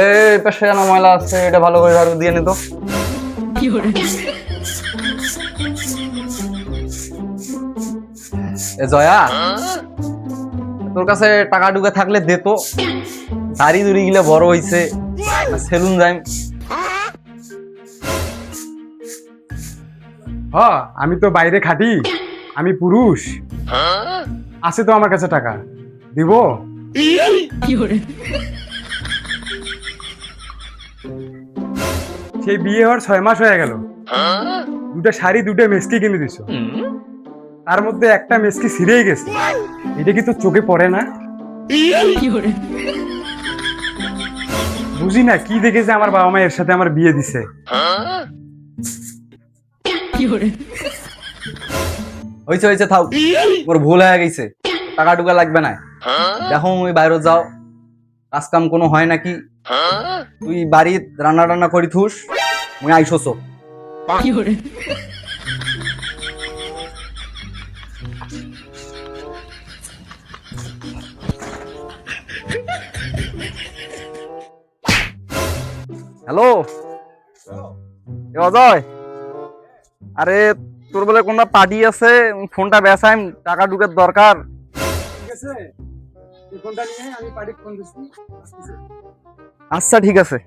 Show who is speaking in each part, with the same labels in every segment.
Speaker 1: এই পাশে জানা ময়লা আছে, এটা ভালো করে ঝাড়ু দিয়ে নে তো। এ জয়া, তোর কাছে টাকা টুকা থাকলে দে তো, দাড়ি দুড়ি গিলা বড় হইছে, সেলুন যাই।
Speaker 2: আমি তো বাইরে খাটি, আমি পুরুষ, আছে তো আমার কাছে টাকা, দিব। সেই বিয়ে হওয়ার 6 মাস হয়ে গেল, দুটা শাড়ি দুটো মেসকি কিনে দিছো, তার মধ্যে একটা মেসকি ছিঁড়েই গেছে। এটা কি তো চোখে পড়ে না? বুঝি না কি দেখেছে আমার বাবা মা এর সাথে আমার বিয়ে দিছে।
Speaker 1: হইছে হইছে, থাও, মোর ভুল হয়ে গেছে, টাকা টুকা লাগবে না। দেখো ওই বাইরে যাও, কাজ কাম কোনো হয় নাকি, তুই বাড়িত রান্না টান্না করি থুস, মুই আইসোস। হ্যালো অজয়, আরে তোর বলে কোনটা পার্টি আছে, ফোনটা বেসাইম, টাকা টুকের দরকার।
Speaker 2: ঠিক আছে, এই ফোনটা নিয়ে আমি পার্টি ফোন দিচ্ছি।
Speaker 1: আচ্ছা ঠিক আছে।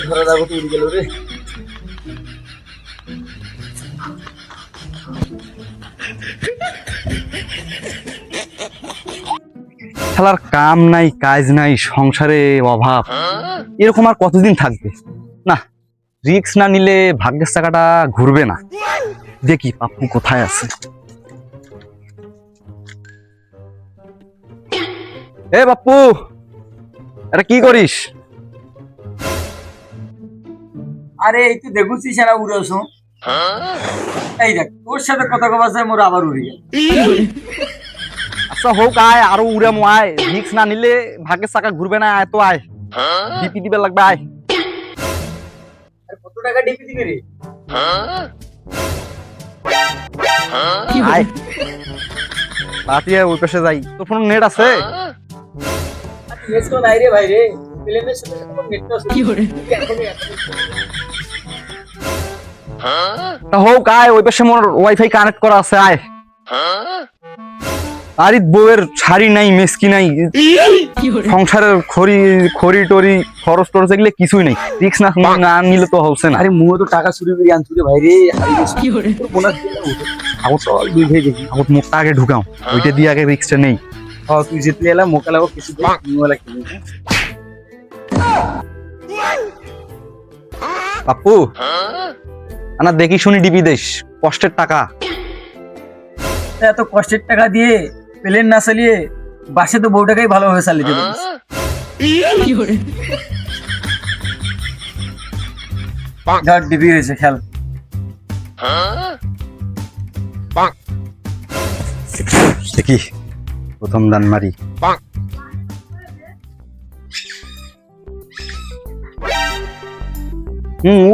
Speaker 1: ধরে রাখো, তুই গেল রে। শালার কাম নাই কাজ নাই, সংসারে অভাব, এরকম আর কতদিন থাকবে? না, রিস্ক না নিলে ভাগ্যের চাকাটা ঘুরবে না। দেখি পাপ্পু কোথায় আছে। এ পাপ্পু, এটা কি করিস?
Speaker 3: আরে এই তুই দেখুছিস সারা উড়াছো, এই দেখ তোর সাথে কথা কবার যায় মোর আবার উড়ে গেল।
Speaker 1: আচ্ছা হোক, আয় আরো উড়ে আয়, রিস্ক না নিলে ভাগ্যের চাকা ঘুরবে না। আয় তো আয়, ডিপি দিবে লাগবে, আয়।
Speaker 3: কত টাকা ডিপি দিবি রে?
Speaker 1: আয় বাতিয়ে ওই পাশে যাই। তোর ফোন নেট আছে?
Speaker 3: নেট তো নাই রে ভাই রে, প্লেনের সাথে সাথে নেট তো আছে।
Speaker 1: হোক, আয় ওই পাশে মোর ওয়াইফাই কানেক্ট করা আছে, আয়। আরে বউয়ের শাড়ি নাই, মেসকি নাই, সংসারের খড়ি টরি খরচ টরচ এগুলো কিছুই নেই। রিক্স না নিলে তো হচ্ছে না।
Speaker 3: আরে মুও তো টাকা চুরি করে আনছি রে ভাই রে, তোর বোনাস
Speaker 1: আগত তো দুই ভাই দেখি, আগত মোটটা আগে ঢুকাও, ওইটা দিয়ে আগে রিক্সটা নেই।
Speaker 3: তুই জিতলে এলাম মোকা লাগো কিছু মোবাইল কিনে।
Speaker 1: পাপ্পু আনা দেখি শুনি ডিপি দেশ, কষ্টের টাকা।
Speaker 3: এত কষ্টের টাকা দিয়ে প্লেন না চালিয়ে বাসে তো বউটাকেই ভালোভাবে চালিয়ে পারিস। ধর ডিবি হয়েছে খেল।
Speaker 1: দেখি প্রথম দান মারি।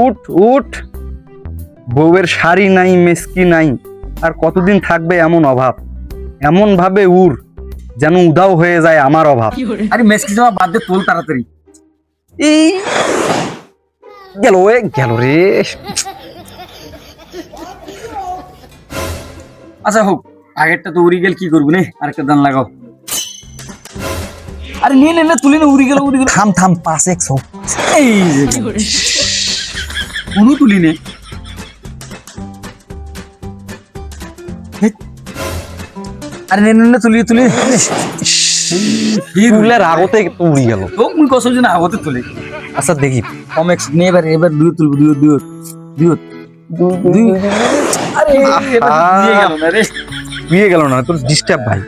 Speaker 1: উঠ উঠ, বউয়ের শাড়ি নাই, মেসকি নাই, আর কতদিন থাকবে এমন অভাব? এমন ভাবে উড় যেন উদাও হয়ে যায় আমার অভাব।
Speaker 3: আরে মেসকি জমা বাদ দে, তোল তাড়াতাড়ি।
Speaker 1: এই গেল রে।
Speaker 3: আচ্ছা হোক, আগেরটা তো উড়ি গেল, কি করবো নে, আরেকটা দান লাগাও। আরে নিয়ে নে, তুলে নে, উড়ি গেল।
Speaker 1: থাম 5x হোক।
Speaker 3: এই যে কোনো তুলি নে। আরে নে তুলি
Speaker 1: তুলের আগতে উড়ি গেল।
Speaker 3: তো মুই কসম যে না আগতে তুলে।
Speaker 1: আচ্ছা দেখি
Speaker 3: কম এক্স নে, এবার দুই তুলবো, দুই। আরে দিয়ে গেল না রে,
Speaker 1: দিয়ে গেল না, তোর ডিস্টার্ব ভাই।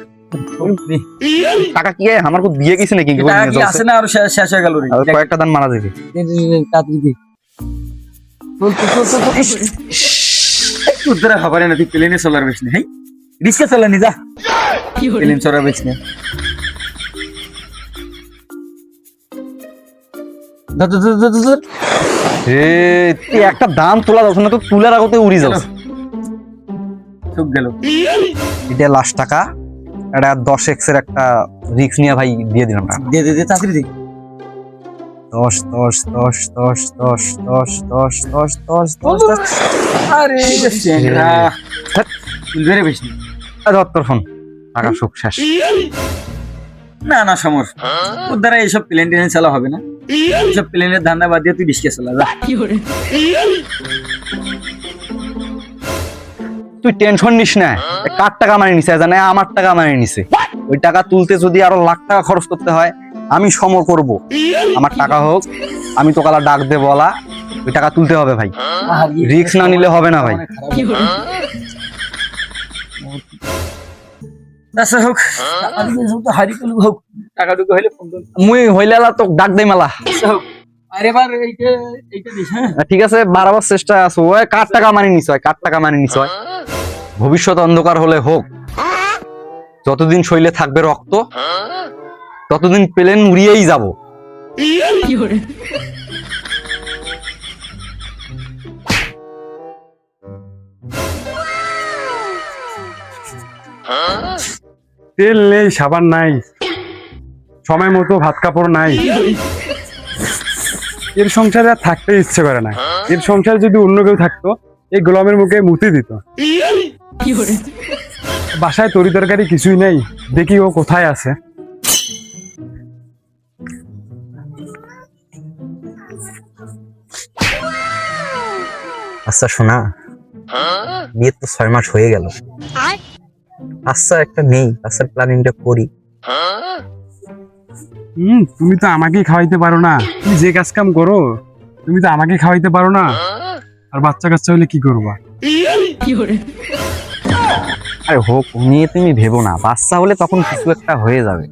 Speaker 1: টাকা কি আমার খুব দিয়ে গেছে নাকি?
Speaker 3: টাকা কি আছে না, আর শেষ হয়ে গেল রে।
Speaker 1: কয়েকটা দান মারা দেবে,
Speaker 3: তাড়াতাড়ি দে। তোর দ্বারা খাবার না, তুই প্লেনে চলার বেশ নেই, রিক্সা চালানি যা, প্লেন চলার বেশ নেই।
Speaker 1: একটা দাম তোলা যাচ্ছে না, তো তুলার আগতে উড়ি যাচ্ছে।
Speaker 3: টুক গেল।
Speaker 1: এটা লাস্ট টাকা, এটা 10x এর একটা রিস্ক নিয়ে ভাই দিয়ে দিলাম টাকা।
Speaker 3: দে দে দে তাড়াতাড়ি দে।
Speaker 1: 10 10 10 10 10 10 10 10 10 10
Speaker 3: আরে চেংরা তুলবে রে বেশি।
Speaker 1: ধর ফোন, টাকা সব শেষ।
Speaker 3: না না সমর, ওর দ্বারা এইসব প্লেন টেনে চালা হবে না। এইসব প্লেনের ধান্দা বাদ দিয়ে তুই রিস্কে চালা যা।
Speaker 1: তুই টেনশন নিস না, কার টাকা মারি নিছে জানে, আমার টাকা মারি নিছে। ওই টাকা তুলতে যদি আরো লাখ টাকা খরচ করতে হয়, আমি সম করব। আমার টাকা হোক, আমি তো কালা ডাক দে বলা, ওই টাকা তুলতে হবে ভাই। রিস্ক না নিলে হবে না ভাই।
Speaker 3: আচ্ছা হোক, টাকা দিলে তো হারি করলু হোক, টাকাটুকু হইলে ফোন কর।
Speaker 1: মুই হইলে তো ডাক দে মেলা।
Speaker 3: আচ্ছা হোক, আরে বার এইটা দিস। হ্যাঁ
Speaker 1: ঠিক আছে, বাড়াবার চেষ্টা আছে। ওই কার টাকা মারি নিছ হয়, কার টাকা মারি নিছ হয়। ভবিষ্যৎ অন্ধকার হলে হোক, যতদিন শরীরে থাকবে রক্ত ততদিন প্লেন উড়িয়েই যাব।
Speaker 2: তেল নেই, সাবান নাই, সময় মতো ভাত কাপড় নাই। এর সংসারে আর থাকতে ইচ্ছে করে না। এর সংসারে যদি অন্য কেউ থাকতো, এই গোলামের মুখে মুতি দিত। বাসায় তরি তরকারি কিছুই নেই, দেখি ও কোথায় আছে।
Speaker 1: আচ্ছা শোনা, বিয়ে তো 6 মাস হয়ে গেল। আচ্ছা একটা নেই, আচ্ছা প্ল্যানিংটা করি।
Speaker 2: তুমি তো আমাকেই খাওয়াইতে পারো না। তুমি যে কাজ কাম করো, তুমি তো আমাকে খাওয়াইতে পারো না। আর বাচ্চা কাচ্চা হলে কি করবা?
Speaker 1: আরে হোক, নিয়ে তুমি ভেবো না, বাচ্চা হলে তখন কিছু একটা হয়ে যাবে।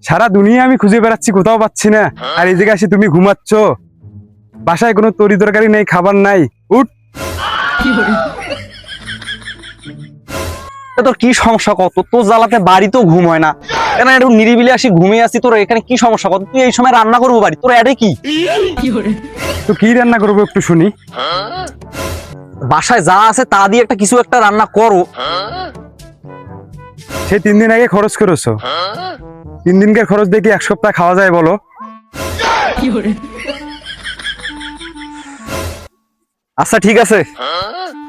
Speaker 2: সারা দুনিয়া আমি খুঁজে বেড়াচ্ছি, কোথাও পাচ্ছি না। আর এই জায়গায় এসে তুমি ঘুমাচ্ছ। বাসায় কোনো তরি তরকারি নেই, খাবার নাই। উঠ।
Speaker 1: তোর কি সমস্যা কত? তোর জ্বালাতে বাড়িতেও ঘুম হয় না, কেন একটু নিরিবিলি আসি ঘুমিয়ে আসি। তোর এখানে কি সমস্যা কত? তুই এই সময় রান্না করবো বাড়ি, তোর এডে কি?
Speaker 2: তো কি রান্না করবো একটু শুনি।
Speaker 1: বাসায় যা আছে তা দিয়ে একটা কিছু একটা রান্না করো।
Speaker 2: সে 3 দিন আগে খরচ করেছো। 3 দিনকার খরচ দেখি 1 সপ্তাহ খাওয়া যায় বলো?
Speaker 1: আচ্ছা ঠিক আছে,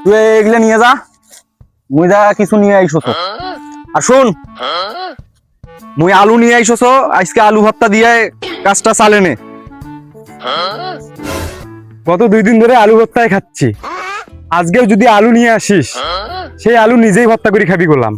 Speaker 1: তুই এগুলো নিয়ে যা, মুই যা কিছু নিয়ে আইসো তো। আর শোন, মুই আলু নিয়ে আইসো, আজকে আলু ভর্তা দিয়ে কাজটা চালে নে।
Speaker 2: গত 2 দিন ধরে আলু ভর্তায় খাচ্ছি। আজকেও যদি আলু নিয়ে আসিস, সেই আলু নিজেই ভর্তা করে খাবি গোলাম।